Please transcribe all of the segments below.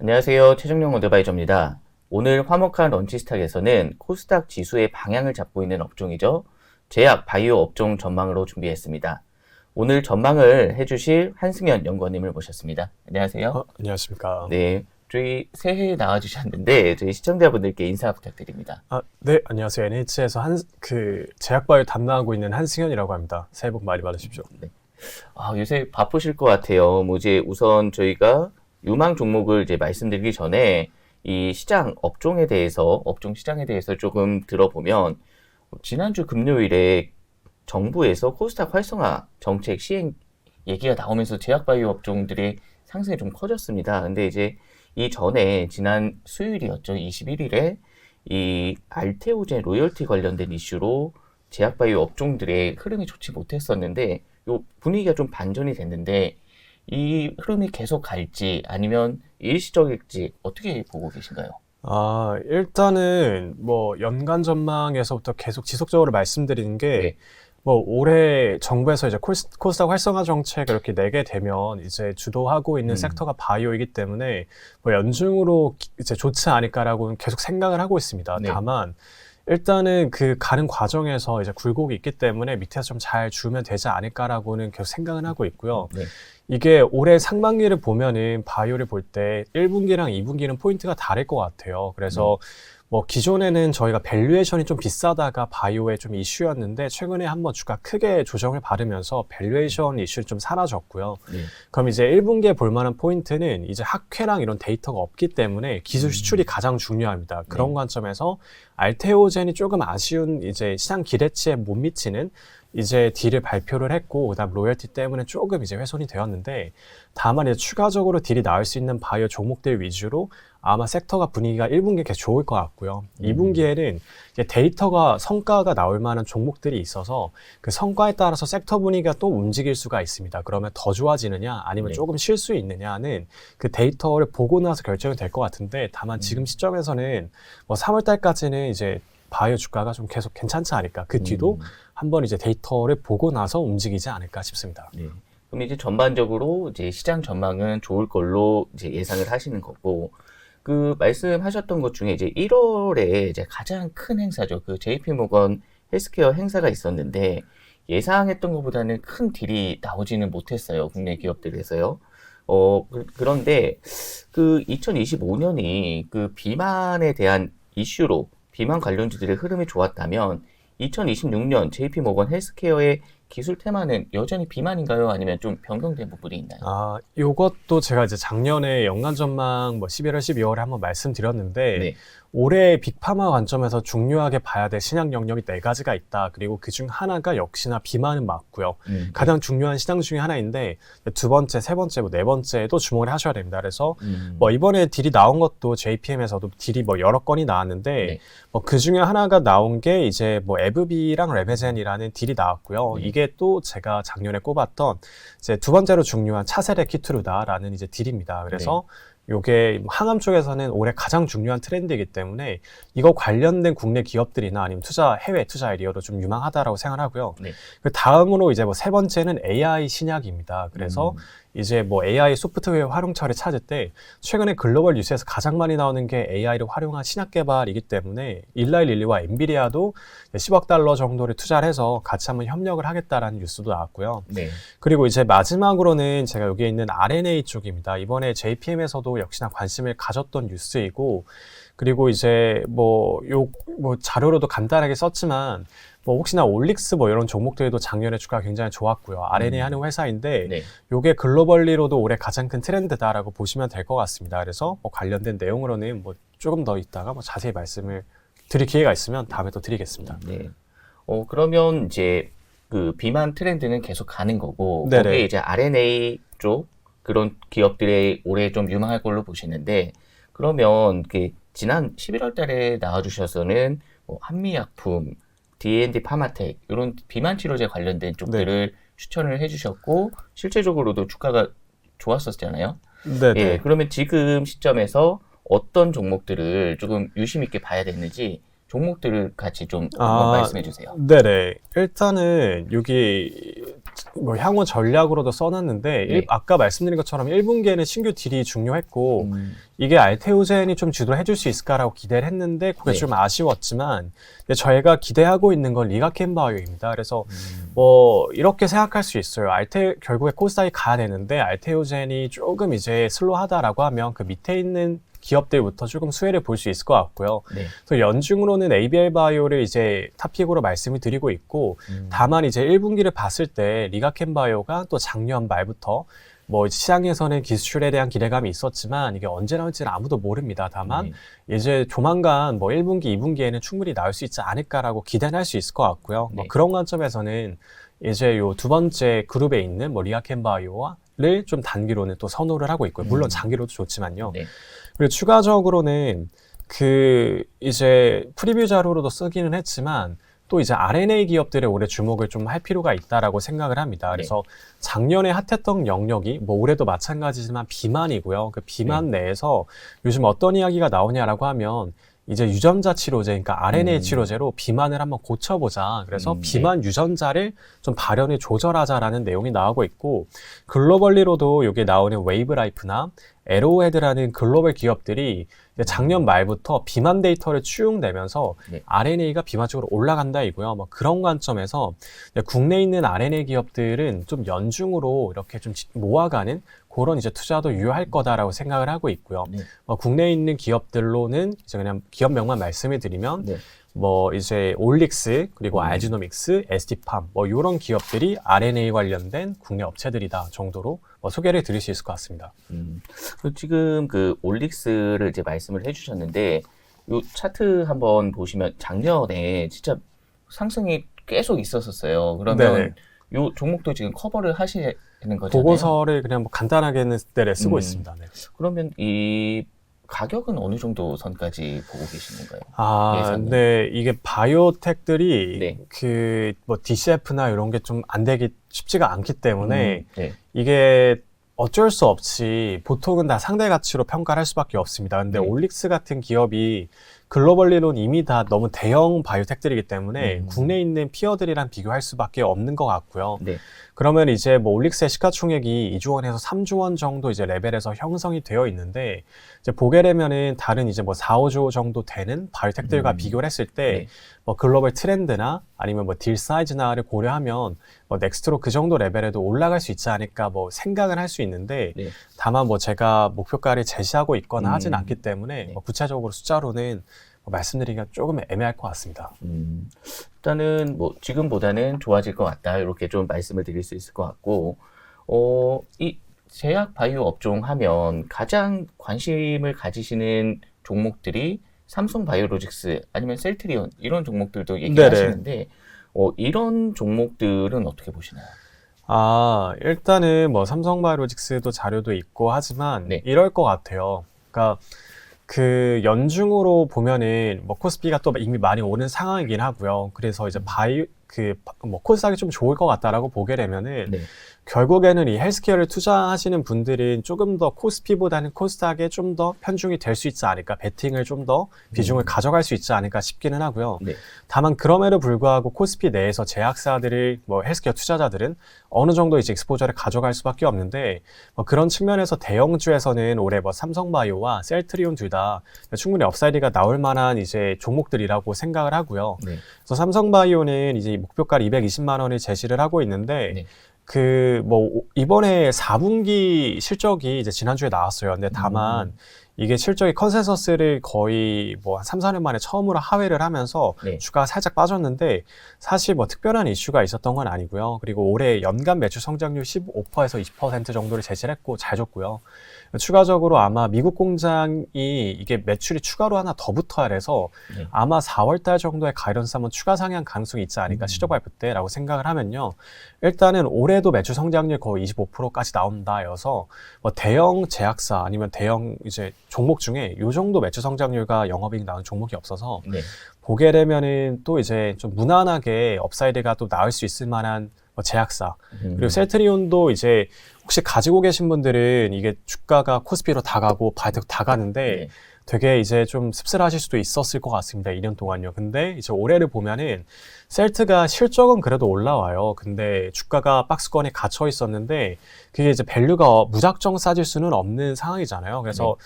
안녕하세요. 최종용 어드바이저입니다. 오늘 화목한 런치스탁에서는 코스닥 지수의 방향을 잡고 있는 업종이죠. 제약, 바이오 업종 전망으로 준비했습니다. 오늘 전망을 해주실 한승현 연구원님을 모셨습니다. 안녕하세요. 안녕하십니까. 네, 저희 새해 나와주셨는데 저희 시청자분들께 인사 부탁드립니다. 네, 안녕하세요. NH에서 제약바이오 담당하고 있는 한승현이라고 합니다. 새해 복 많이 받으십시오. 네. 요새 바쁘실 것 같아요. 이제 우선 저희가 유망 종목을 이제 말씀드리기 전에 이 시장 업종 시장에 대해서 조금 들어보면 지난주 금요일에 정부에서 코스닥 활성화 정책 시행 얘기가 나오면서 제약바이오 업종들의 상승이 좀 커졌습니다. 근데 이제 이 전에 지난 수요일이었죠. 21일에 이 알테오젠 로열티 관련된 이슈로 제약바이오 업종들의 흐름이 좋지 못했었는데 요 분위기가 좀 반전이 됐는데 이 흐름이 계속 갈지 아니면 일시적일지 어떻게 보고 계신가요? 일단은 연간 전망에서부터 계속 지속적으로 말씀드리는 게 네. 올해 정부에서 이제 코스닥 활성화 정책을 이렇게 내게 되면 이제 주도하고 있는 섹터가 바이오이기 때문에 연중으로 이제 좋지 않을까라고 계속 생각을 하고 있습니다. 네. 다만 일단은 그 가는 과정에서 이제 굴곡이 있기 때문에 밑에서 좀 잘 주면 되지 않을까라고는 계속 생각은 하고 있고요. 네. 이게 올해 상반기를 보면은 바이오를 볼 때 1분기랑 2분기는 포인트가 다를 것 같아요. 그래서 기존에는 저희가 밸류에이션이 좀 비싸다가 바이오에 좀 이슈였는데 최근에 한번 주가 크게 조정을 받으면서 밸류에이션 이슈는 좀 사라졌고요. 네. 그럼 이제 1분기에 볼 만한 포인트는 이제 학회랑 이런 데이터가 없기 때문에 기술 수출이 가장 중요합니다. 그런 관점에서 알테오젠이 조금 아쉬운 이제 시장 기대치에 못 미치는 이제 딜을 발표를 했고 그다음 로열티 때문에 조금 이제 훼손이 되었는데 다만 이제 추가적으로 딜이 나올 수 있는 바이오 종목들 위주로 아마 섹터가 분위기가 1분기에 계속 좋을 것 같고요. 2분기에는 이제 데이터가 성과가 나올 만한 종목들이 있어서 그 성과에 따라서 섹터 분위기가 또 움직일 수가 있습니다. 그러면 더 좋아지느냐 아니면 조금 쉴 수 있느냐는 그 데이터를 보고 나서 결정이 될 것 같은데 다만 지금 시점에서는 3월 달까지는 이제 바이오 주가가 좀 계속 괜찮지 않을까. 그 뒤도 한번 이제 데이터를 보고 나서 움직이지 않을까 싶습니다. 네. 그럼 이제 전반적으로 이제 시장 전망은 좋을 걸로 이제 예상을 하시는 거고, 그 말씀하셨던 것 중에 이제 1월에 이제 가장 큰 행사죠. 그 JP 모건 헬스케어 행사가 있었는데 예상했던 것보다는 큰 딜이 나오지는 못했어요. 국내 기업들에서요. 그런데 그 2025년이 그 비만에 대한 이슈로 비만 관련주들의 흐름이 좋았다면 2026년 JP 모건 헬스케어의 기술 테마는 여전히 비만인가요? 아니면 좀 변경된 부분이 있나요? 요것도 제가 이제 작년에 연간 전망 11월, 12월에 한번 말씀드렸는데 네. 올해 빅파마 관점에서 중요하게 봐야 될 신약 영역이 4가지가 있다. 그리고 그중 하나가 역시나 비만은 맞고요. 가장 중요한 시장 중에 하나인데 두 번째, 세 번째, 네 번째도 주목을 하셔야 됩니다. 그래서 이번에 딜이 나온 것도 JPM에서도 딜이 여러 건이 나왔는데 네. 그 중에 하나가 나온 게 이제 에브비랑 레베젠이라는 딜이 나왔고요. 이게 또 제가 작년에 꼽았던 이제 두 번째로 중요한 차세대 키투르다라는 이제 딜입니다. 그래서 요게 항암 쪽에서는 올해 가장 중요한 트렌드이기 때문에 이거 관련된 국내 기업들이나 아니면 해외 투자 아이디어로 좀 유망하다라고 생각하고요. 네. 그 다음으로 이제 세 번째는 AI 신약입니다. 그래서 이제 AI 소프트웨어 활용처를 찾을 때 최근에 글로벌 뉴스에서 가장 많이 나오는 게 AI를 활용한 신약 개발이기 때문에 일라이릴리와 엔비디아도 10억 달러 정도를 투자를 해서 같이 한번 협력을 하겠다라는 뉴스도 나왔고요. 네. 그리고 이제 마지막으로는 제가 여기에 있는 RNA 쪽입니다. 이번에 JPM에서도 역시나 관심을 가졌던 뉴스이고, 그리고 이제 자료로도 간단하게 썼지만 혹시나 올릭스 이런 종목들도 작년에 주가가 굉장히 좋았고요. RNA 하는 회사인데 네. 요게 글로벌리로도 올해 가장 큰 트렌드다라고 보시면 될 것 같습니다. 그래서 관련된 내용으로는 조금 더 있다가 자세히 말씀을 드릴 기회가 있으면 다음에 또 드리겠습니다. 네. 그러면 이제 그 비만 트렌드는 계속 가는 거고, 네네. 거기에 이제 RNA 쪽 그런 기업들의 올해 좀 유망할 걸로 보시는데, 그러면 그 지난 11월 달에 나와주셔서는 한미약품, D&D 파마텍 이런 비만 치료제 관련된 쪽들을 추천을 해주셨고 실제적으로도 주가가 좋았었잖아요. 네네. 예, 그러면 지금 시점에서 어떤 종목들을 조금 유심 있게 봐야 되는지 종목들을 같이 좀 한번 말씀해 주세요. 네네. 일단은 여기 뭐 향후 전략으로도 써놨는데 네. 아까 말씀드린 것처럼 1분기에는 신규 딜이 중요했고 음. 이게 알테오젠이 좀 주도를 해줄 수 있을까라고 기대를 했는데 그게 네. 좀 아쉬웠지만 근데 저희가 기대하고 있는 건 리가켄바이오입니다. 그래서 음. 뭐 이렇게 생각할 수 있어요. 결국에 코스닥이 가야 되는데 알테오젠이 조금 이제 슬로하다라고 하면 그 밑에 있는 기업들부터 조금 수혜를 볼 수 있을 것 같고요. 네. 그래서 연중으로는 ABL 바이오를 이제 탑픽으로 말씀을 드리고 있고 다만 이제 1분기를 봤을 때 리가켄 바이오가 또 작년 말부터 뭐 시장에서는 기술에 대한 기대감이 있었지만 이게 언제 나올지는 아무도 모릅니다. 다만 이제 조만간 뭐 1분기, 2분기에는 충분히 나올 수 있지 않을까라고 기대는 할 수 있을 것 같고요. 네. 뭐 그런 관점에서는 이제 요 두 번째 그룹에 있는 뭐 리가켄 바이오를 좀 단기로는 또 선호를 하고 있고요. 물론 장기로도 좋지만요. 네. 그리고 추가적으로는 그 이제 프리뷰 자료로도 쓰기는 했지만 또 이제 RNA 기업들의 올해 주목을 좀 할 필요가 있다라고 생각을 합니다. 그래서 작년에 핫했던 영역이 뭐 올해도 마찬가지지만 비만이고요. 그 비만 내에서 요즘 어떤 이야기가 나오냐라고 하면 이제 유전자 치료제, 그러니까 RNA 치료제로 비만을 한번 고쳐보자. 그래서 비만 유전자를 좀 발현을 조절하자라는 내용이 나오고 있고 글로벌리로도 여기 나오는 웨이브라이프나 에로헤드라는 글로벌 기업들이 이제 작년 말부터 비만 데이터를 추용되면서 RNA가 비만적으로 올라간다 이고요. 뭐 그런 관점에서 국내에 있는 RNA 기업들은 좀 연중으로 이렇게 좀 모아가는 그런 이제 투자도 유효할 거다라고 생각을 하고 있고요. 국내에 있는 기업들로는 이제 그냥 기업명만 말씀을 드리면 뭐 이제 올릭스 그리고 알지노믹스, ST팜 뭐 이런 기업들이 RNA 관련된 국내 업체들이다 정도로 뭐 소개를 드릴 수 있을 것 같습니다. 지금 그 올릭스를 이제 말씀을 해주셨는데 요 차트 한번 보시면 작년에 진짜 상승이 계속 있었었어요. 그러면 네네. 요 종목도 지금 커버를 하시는 거잖아요. 보고서를 그냥 뭐 간단하게는 때를 쓰고 있습니다. 네. 그러면 이 가격은 어느 정도 선까지 보고 계신 건가요? 예산은? 네, 이게 바이오텍들이 그 뭐 DCF나 이런 게 좀 안 되기 쉽지가 않기 때문에 이게 어쩔 수 없이 보통은 다 상대 가치로 평가를 할 수밖에 없습니다. 근데 올릭스 같은 기업이 글로벌리로는 이미 다 너무 대형 바이오텍들이기 때문에 국내에 있는 피어들이랑 비교할 수밖에 없는 것 같고요. 그러면 이제 뭐 올릭스의 시가총액이 2조 원에서 3조 원 정도 이제 레벨에서 형성이 되어 있는데 이제 보게 되면은 다른 이제 뭐 4, 5조 정도 되는 바이오텍들과 비교를 했을 때 뭐 글로벌 트렌드나 아니면 뭐 딜 사이즈나를 고려하면 뭐 넥스트로 그 정도 레벨에도 올라갈 수 있지 않을까 뭐 생각은 할 수 있는데 다만 뭐 제가 목표가를 제시하고 있거나 하진 않기 때문에 뭐 구체적으로 숫자로는 뭐 말씀드리기가 조금 애매할 것 같습니다. 일단은 뭐 지금보다는 좋아질 것 같다 이렇게 좀 말씀을 드릴 수 있을 것 같고 이 제약 바이오 업종 하면 가장 관심을 가지시는 종목들이 삼성 바이오로직스 아니면 셀트리온 이런 종목들도 얘기하시는데 이런 종목들은 어떻게 보시나요? 일단은 뭐 삼성 바이오로직스도 자료도 있고 하지만 이럴 것 같아요. 그러니까 그 연중으로 보면은 뭐 코스피가 또 이미 많이 오는 상황이긴 하고요. 그래서 이제 뭐 코스닥이 좀 좋을 것 같다라고 보게 되면은 결국에는 이 헬스케어를 투자하시는 분들은 조금 더 코스피보다는 코스닥에 좀 더 편중이 될 수 있지 않을까, 베팅을 좀 더 비중을 가져갈 수 있지 않을까 싶기는 하고요. 다만 그럼에도 불구하고 코스피 내에서 제약사들을 뭐 헬스케어 투자자들은 어느 정도 이제 익스포저를 가져갈 수밖에 없는데 뭐 그런 측면에서 대형주에서는 올해 뭐 삼성바이오와 셀트리온 둘 다 충분히 업사이드가 나올 만한 이제 종목들이라고 생각을 하고요. 그래서 삼성바이오는 이제 목표가 220만 원을 제시를 하고 있는데 그 뭐 이번에 4분기 실적이 이제 지난주에 나왔어요. 근데 다만 이게 실적이 컨센서스를 거의 뭐 한 3, 4년 만에 처음으로 하회를 하면서 주가가 살짝 빠졌는데 사실 뭐 특별한 이슈가 있었던 건 아니고요. 그리고 올해 연간 매출 성장률 15%에서 20% 정도를 제시를 했고 잘 줬고요. 추가적으로 아마 미국 공장이 이게 매출이 추가로 하나 더 붙어야 해서 아마 4월 달 정도에 가이던스 한번 추가 상향 가능성이 있지 않을까 실적 발표 때라고 생각을 하면요. 일단은 올해도 매출 성장률 거의 25%까지 나온다여서 뭐 대형 제약사 아니면 대형 이제 종목 중에 이 정도 매출 성장률과 영업이익 나온 종목이 없어서 보게 되면은 또 이제 좀 무난하게 업사이드가 또 나올 수 있을 만한 뭐 제약사 그리고 셀트리온도 이제 혹시 가지고 계신 분들은 이게 주가가 코스피로 다 가고 바이오텍 다 가는데 네. 되게 이제 좀 씁쓸하실 수도 있었을 것 같습니다. 2년 동안요. 근데 이제 올해를 보면은 셀트가 실적은 그래도 올라와요. 근데 주가가 박스권에 갇혀 있었는데 그게 이제 밸류가 무작정 싸질 수는 없는 상황이잖아요. 그래서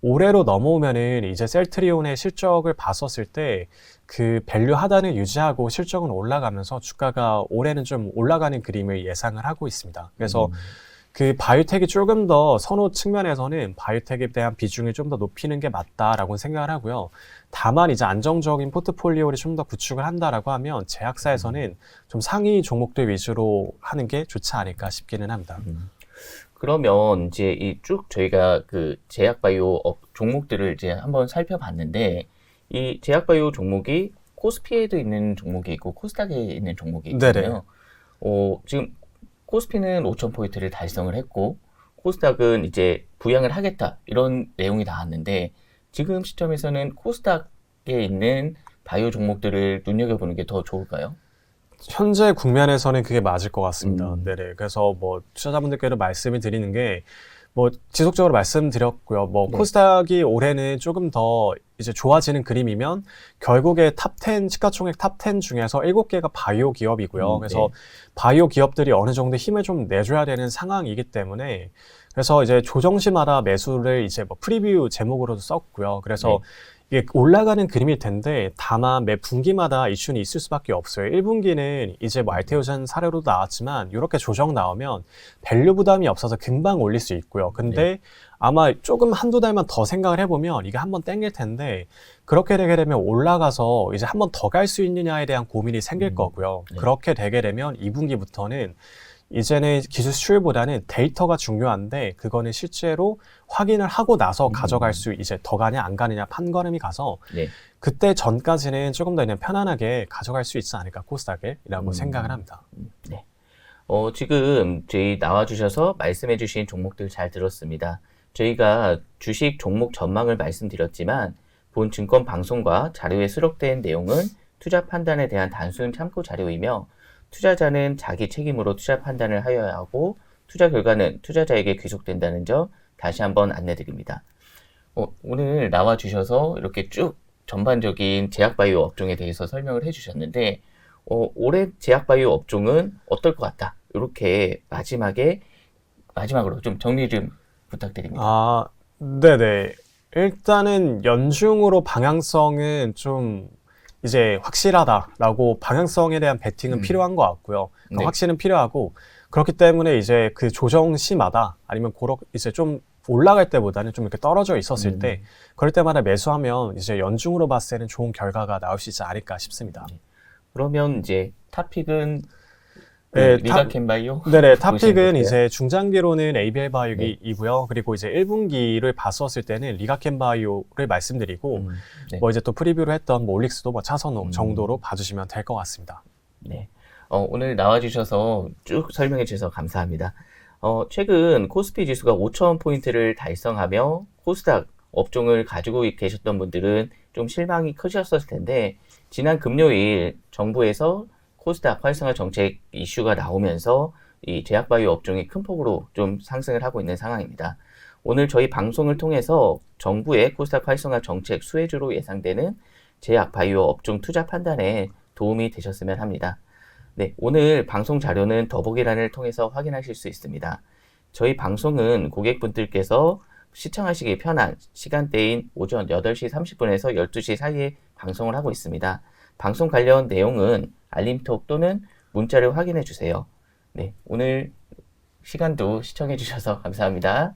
올해로 넘어오면은 이제 셀트리온의 실적을 봤었을 때 그 밸류 하단을 유지하고 실적은 올라가면서 주가가 올해는 좀 올라가는 그림을 예상을 하고 있습니다. 그래서 그 바이오텍이 조금 더 선호 측면에서는 바이오텍에 대한 비중을 좀 더 높이는 게 맞다라고 생각을 하고요. 다만 이제 안정적인 포트폴리오를 좀 더 구축을 한다라고 하면 제약사에서는 좀 상위 종목들 위주로 하는 게 좋지 않을까 싶기는 합니다. 그러면 이제 이 쭉 저희가 그 제약바이오 종목들을 이제 한번 살펴봤는데 이 제약바이오 종목이 코스피에도 있는 종목이 있고 코스닥에 있는 종목이 있거든요. 지금 코스피는 5,000포인트를 달성을 했고 코스닥은 이제 부양을 하겠다 이런 내용이 나왔는데 지금 시점에서는 코스닥에 있는 바이오 종목들을 눈여겨보는 게 더 좋을까요? 현재 국면에서는 그게 맞을 것 같습니다. 네네. 그래서 뭐 투자자분들께도 말씀을 드리는 게 뭐 지속적으로 말씀드렸고요. 뭐 네. 코스닥이 올해는 조금 더 이제 좋아지는 그림이면 결국에 탑10 시가총액 탑10 중에서 7개가 바이오 기업이고요. 그래서 네. 바이오 기업들이 어느 정도 힘을 좀 내줘야 되는 상황이기 때문에 그래서 이제 조정시마다 매수를 이제 뭐 프리뷰 제목으로도 썼고요. 그래서 이게 올라가는 그림일 텐데 다만 매 분기마다 이슈는 있을 수밖에 없어요. 1분기는 이제 뭐 알테오젠 사례로도 나왔지만 이렇게 조정 나오면 밸류 부담이 없어서 금방 올릴 수 있고요. 근데 아마 조금 한두 달만 더 생각을 해보면 이게 한번 땡길 텐데 그렇게 되게 되면 올라가서 이제 한번 더 갈 수 있느냐에 대한 고민이 생길 거고요. 그렇게 되게 되면 2분기부터는 이제는 기술 수출보다는 데이터가 중요한데 그거는 실제로 확인을 하고 나서 가져갈 수 이제 더 가냐 안 가느냐 판가름이 가서 네. 그때 전까지는 조금 더 그냥 편안하게 가져갈 수 있지 않을까 코스닥이라고 생각을 합니다. 네. 지금 저희 나와주셔서 말씀해주신 종목들 잘 들었습니다. 저희가 주식 종목 전망을 말씀드렸지만 본 증권 방송과 자료에 수록된 내용은 투자 판단에 대한 단순 참고 자료이며 투자자는 자기 책임으로 투자 판단을 하여야 하고 투자 결과는 투자자에게 귀속된다는 점 다시 한번 안내드립니다. 오늘 나와주셔서 이렇게 쭉 전반적인 제약바이오 업종에 대해서 설명을 해주셨는데 올해 제약바이오 업종은 어떨 것 같다. 이렇게 마지막으로 좀 정리 좀 부탁드립니다. 아, 네네. 일단은 연중으로 방향성은 좀 이제 확실하다라고 방향성에 대한 베팅은 필요한 것 같고요. 그러니까 네. 확신은 필요하고 그렇기 때문에 이제 그 조정 시마다 아니면 이제 좀 올라갈 때보다는 좀 이렇게 떨어져 있었을 때 그럴 때마다 매수하면 이제 연중으로 봤을 때는 좋은 결과가 나올 수 있지 않을까 싶습니다. 그러면 이제 탑픽은 네, 리가켄바이오? 네네, 보시는 탑픽은 거예요? 이제 중장기로는 ABL 바이오이고요. 그리고 이제 1분기를 봤었을 때는 리가켄 바이오를 말씀드리고 네. 뭐 이제 또 프리뷰로 했던 뭐 올릭스도 뭐 차선호 정도로 봐주시면 될 것 같습니다. 네. 오늘 나와주셔서 쭉 설명해 주셔서 감사합니다. 최근 코스피 지수가 5,000포인트를 달성하며 코스닥 업종을 가지고 계셨던 분들은 좀 실망이 크셨을 텐데, 지난 금요일 정부에서 코스닥 활성화 정책 이슈가 나오면서 이 제약바이오 업종이 큰 폭으로 좀 상승을 하고 있는 상황입니다. 오늘 저희 방송을 통해서 정부의 코스닥 활성화 정책 수혜주로 예상되는 제약바이오 업종 투자 판단에 도움이 되셨으면 합니다. 네, 오늘 방송 자료는 더보기란을 통해서 확인하실 수 있습니다. 저희 방송은 고객분들께서 시청하시기 편한 시간대인 오전 8시 30분에서 12시 사이에 방송을 하고 있습니다. 방송 관련 내용은 알림톡 또는 문자를 확인해 주세요. 네, 오늘 시간도 시청해 주셔서 감사합니다.